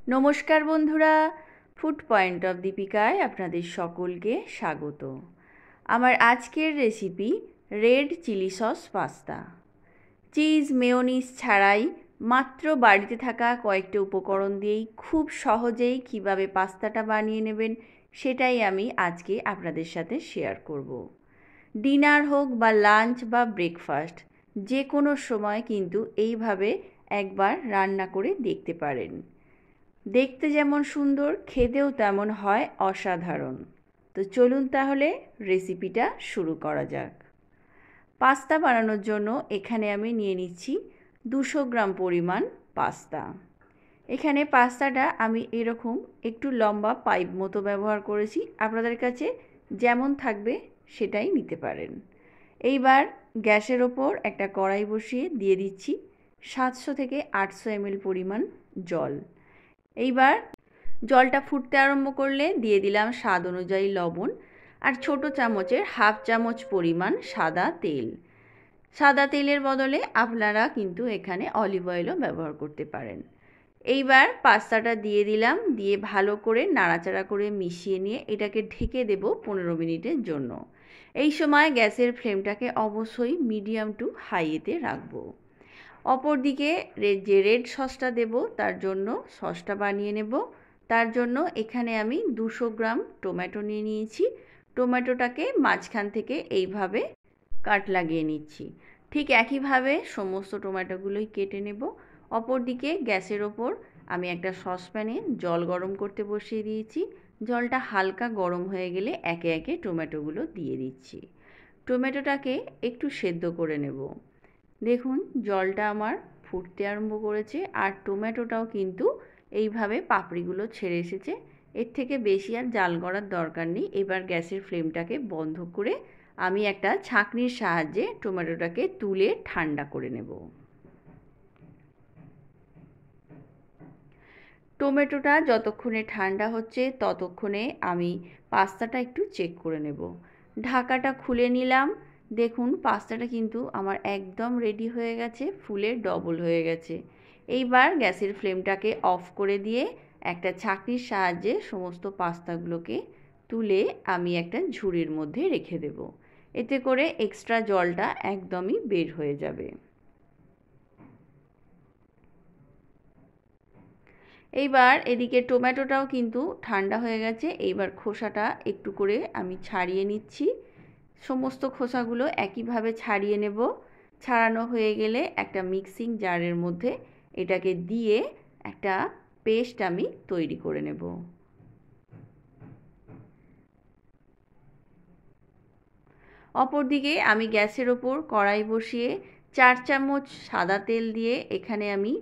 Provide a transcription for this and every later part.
নমস্কার বন্ধুরা, food point of দীপিকায় আপনাদের সকলকে স্বাগত। আমার আজকের recipe red chilli sauce pasta. Cheese mayonnaise ছাড়াই মাত্র বাড়িতে থাকা কয়েকটা উপকরণ দিয়েই খুব সহজেই কিভাবে পাস্তাটা বানিয়ে নেবেন সেটাই আমি আজকে আপনাদের সাথে শেয়ার করব। ডিনার হোক বা লাঞ্চ বা ব্রেকফাস্ট, যে কোনো সময় কিন্তু এইভাবে একবার রান্না করে দেখতে পারেন। দেখতে যেমন সুন্দর, খেতেও তেমন হয় অসাধারণ। তো চলুন তাহলে রেসিপিটা শুরু করা যাক। পাস্তা বানানোর জন্য এখানে আমি নিয়ে নিচ্ছি 200 গ্রাম পরিমাণ পাস্তা। এখানে পাস্তাটা আমি এরকম একটু লম্বা পাইপ মতো ব্যবহার করেছি, আপনাদের কাছে যেমন থাকবে সেটাই নিতে পারেন। এইবার গ্যাসের ওপর একটা কড়াই বসিয়ে দিয়ে দিচ্ছি 700 থেকে 800 ml পরিমাণ জল। এইবার জলটা ফুটতে আরম্ভ করলে দিয়ে দিলাম স্বাদ অনুযায়ী লবণ আর ছোট চামচের হাফ চামচ পরিমাণ সাদা তেল। সাদা তেলের বদলে আপনারা কিন্তু এখানে অলিভ অয়েলও ব্যবহার করতে পারেন। এইবার পাস্তাটা দিয়ে দিলাম, দিয়ে ভালো করে নাড়াচাড়া করে মিশিয়ে নিয়ে এটাকে ঢেকে দেব 15 মিনিটের জন্য। এই সময় গ্যাসের ফ্লেমটাকে অবশ্যই মিডিয়াম টু হাইতে রাখবো। অপর দিকে যে রেড সসটা দেব তার জন্য সসটা বানিয়ে নেব। তার জন্য এখানে আমি 200 গ্রাম টমেটো নিয়ে নিয়েছি। টমেটোটাকে মাঝখান থেকে এইভাবে কাট লাগিয়ে নিচ্ছি। ঠিক একইভাবে সমস্ত টমেটোগুলোই কেটে নেব। অপর দিকে গ্যাসের ওপর আমি একটা সসপ্যানে জল গরম করতে বসিয়ে দিয়েছি। জলটা হালকা গরম হয়ে গেলে একে একে টমেটোগুলো দিয়ে দিচ্ছি। টমেটোটাকে একটু সেদ্ধ করে নেব। দেখুন জলটা আমার ফুটতে আরম্ভ করেছে আর টমেটোটাও কিন্তু এইভাবে পাপড়িগুলো ছেড়ে এসেছে। এর থেকে বেশি আর জাল করার দরকার নেই। এবার গ্যাসের ফ্লেমটাকে বন্ধ করে আমি একটা ছাঁকনির সাহায্যে টমেটোটাকে তুলে ঠান্ডা করে নেব। টমেটোটা যতক্ষণে ঠান্ডা হচ্ছে ততক্ষণে আমি পাস্তাটা একটু চেক করে নেব। ঢাকাটা খুলে নিলাম। দেখুন পাস্তাটা কিন্তু আমার একদম রেডি হয়ে গেছে, ফুলে ডবল হয়ে গেছে। এইবার গ্যাসের ফ্লেমটাকে অফ করে দিয়ে একটা ছাঁকনির সাহায্যে সমস্ত পাস্তাগুলোকে তুলে আমি একটা ঝুড়ির মধ্যে রেখে দেব। এতে করে এক্সট্রা জলটা একদমই বের হয়ে যাবে। এইবার এদিকে টমেটোটাও কিন্তু ঠান্ডা হয়ে গেছে। এইবার খোসাটা একটু করে আমি ছাড়িয়ে নিচ্ছি। সমস্ত খোসাগুলো একইভাবে ছাড়িয়ে নেব। ছাড়ানো হয়ে গেলে একটা মিক্সিং জারের মধ্যে এটাকে দিয়ে একটা পেস্ট আমি তৈরি করে নেব। অপরদিকে আমি গ্যাসের ওপর কড়াই বসিয়ে 4 চামচ সাদা তেল দিয়ে এখানে আমি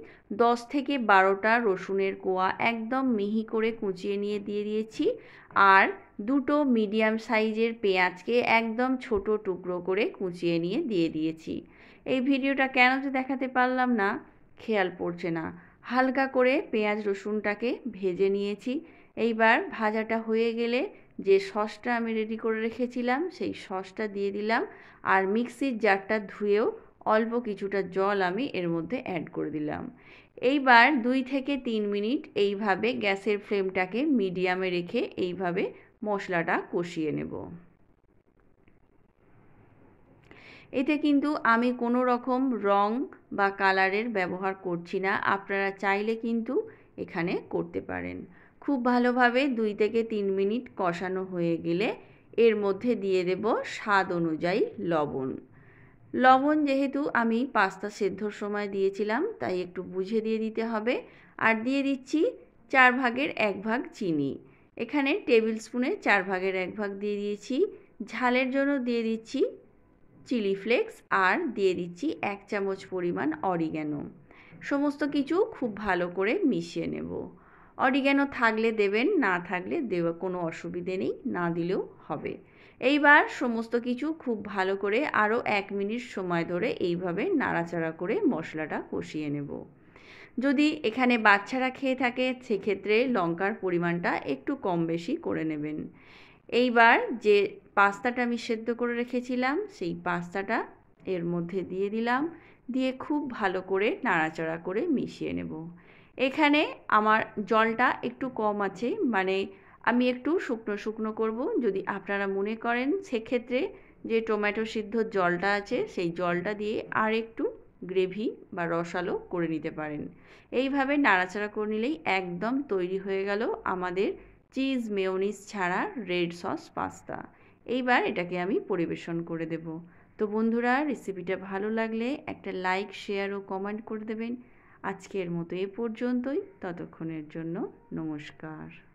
10 থেকে 12টা রসুনের কোয়া একদম মিহি করে কুচিয়ে নিয়ে দিয়ে দিয়েছি আর দুটো মিডিয়াম সাইজের পেঁয়াজকে একদম ছোট টুকরো করে কুচিয়ে নিয়ে দিয়ে দিয়েছি। এই ভিডিওটা কেন যে দেখাতে পারলাম না খেয়াল পড়ছে না। হালকা করে পেঁয়াজ রসুনটাকে ভেজে নিয়েছি। এইবার ভাজাটা হয়ে গেলে যে সসটা আমি রেডি করে রেখেছিলাম সেই সসটা দিয়ে দিলাম আর মিক্সির জারটা ধুয়েও অল্প কিছুটা জল আমি এর মধ্যে অ্যাড করে দিলাম। এইবার 2 থেকে 3 মিনিট এইভাবে গ্যাসের ফ্লেমটাকে মিডিয়ামে রেখে এইভাবে মশলাটা কষিয়ে নেব। এতে কিন্তু আমি কোনো রকম রং বা কালারের ব্যবহার করছি না, আপনারা চাইলে কিন্তু এখানে করতে পারেন। খুব ভালোভাবে 2 থেকে 3 মিনিট কষানো হয়ে গেলে এর মধ্যে দিয়ে দেব স্বাদ অনুযায়ী লবণ। লবণ যেহেতু আমি পাস্তা সেদ্ধর সময় দিয়েছিলাম তাই একটু বুঝে দিয়ে দিতে হবে। আর দিয়ে দিচ্ছি 4 ভাগের 1 ভাগ চিনি। এখানে টেবিল স্পুনে 4 ভাগের 1 ভাগ দিয়ে দিয়েছি। ঝালের জন্য দিয়ে দিচ্ছি চিলি ফ্লেক্স আর দিয়ে দিচ্ছি 1 চামচ পরিমাণ অরিগ্যানো। সমস্ত কিছু খুব ভালো করে মিশিয়ে নেব। অরিগ্যানো থাকলে দেবেন, না থাকলে দেওয়া কোনো অসুবিধে নেই, না দিলেও হবে। এইবার সমস্ত কিছু খুব ভালো করে আরও 1 মিনিট সময় ধরে এইভাবে নাড়াচাড়া করে মশলাটা কষিয়ে নেব। যদি এখানে বাচ্চারা খেয়ে থাকে সেক্ষেত্রে লঙ্কার পরিমাণটা একটু কম বেশি করে নেবেন। এইবার যে পাস্তাটা আমি সেদ্ধ করে রেখেছিলাম সেই পাস্তাটা এর মধ্যে দিয়ে দিলাম, দিয়ে খুব ভালো করে নাড়াচাড়া করে মিশিয়ে নেব। এখানে আমার জলটা একটু কম আছে, মানে আমি একটু শুকনো শুকনো করব। যদি আপনারা মনে করেন সেক্ষেত্রে যে টমেটো সিদ্ধর জলটা আছে সেই জলটা দিয়ে আর একটু গ্রেভি বা রসালো করে নিতে পারেন। এইভাবে নাড়াচাড়া করে নিলেই একদম তৈরি হয়ে গেল আমাদের চিজ মেয়োনিজ ছাড়া রেড সস পাস্তা। এইবার এটাকে আমি পরিবেশন করে দেব। তো বন্ধুরা, রেসিপিটা ভালো লাগলে একটা লাইক, শেয়ার ও কমেন্ট করে দেবেন। আজকের মতো এ পর্যন্তই। ততক্ষণের জন্য নমস্কার।